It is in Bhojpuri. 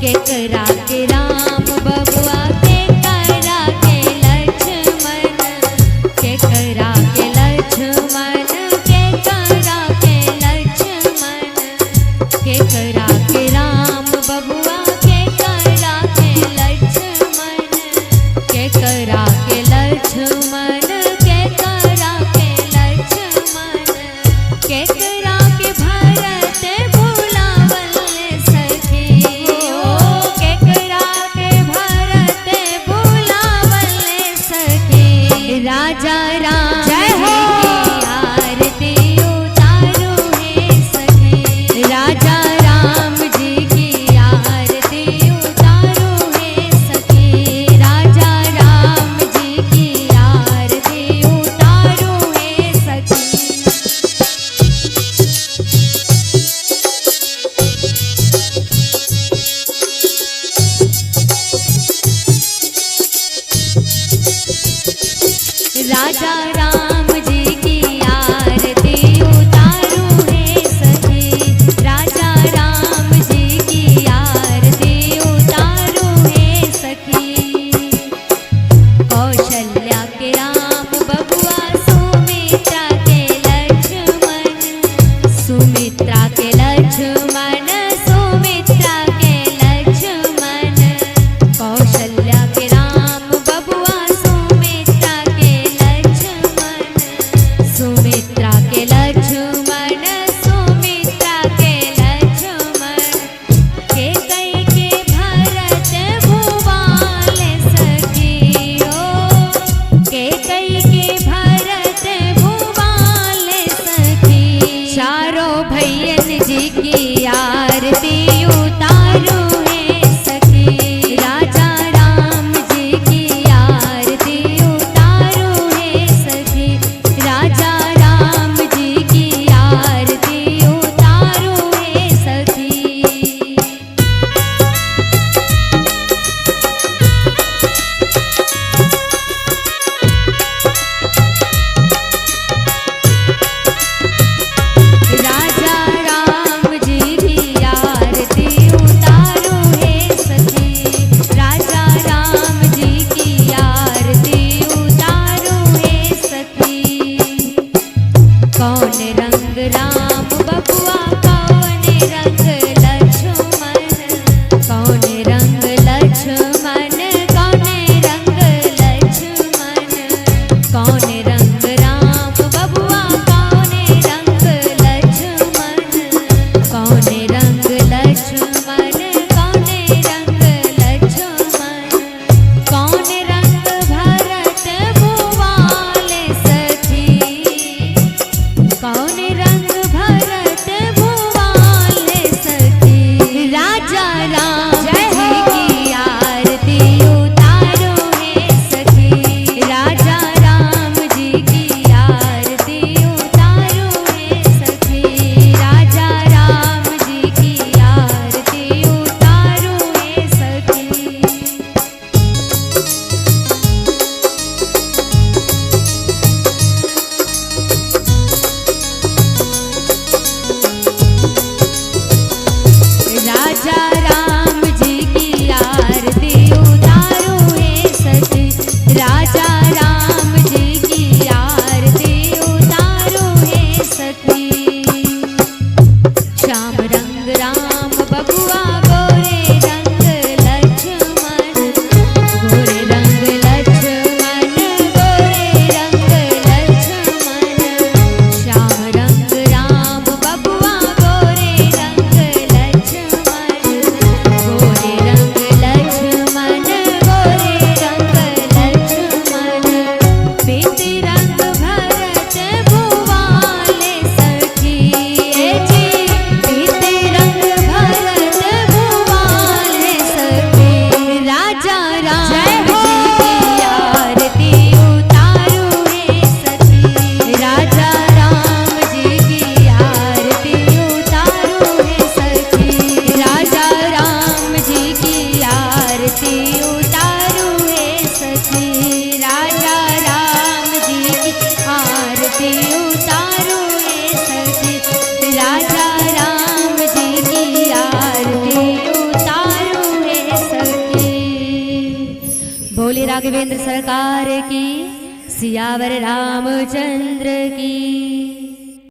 केकरा के राम बबुआ केकरा के लक्ष्मण, केकरा के लक्ष्मण, केकरा के लक्ष्मण, केकरा के राम बबुआ केकरा के लक्ष्मण, केकरा के लक्ष्मण, केकरा के लक्ष्मण, केकरा के भरत बुलावल सखी, ओ केकरा के भरत बुलावल सखी। राजा राम जय हो। की आरती उतारो हे सखी, राजा राम जी की आरती उतारो हे सखी, राजा राम जी की आरती उतारो हे सखी। राजा राम जी की आरती उतारो हे सखी, राजा राम जी की आरती उतारो हे सखी। कौशल्या के राम बबुआ सुमित्रा के लक्ष्मण, सुमित्रा के लक्ष्मण, सुमित्रा के लक्ष्मण, कौशल्या के राम बबुआ सुमित्रा के लक्ष्मण, राघवेंद्र सरकार की, सियावर रामचंद्र की।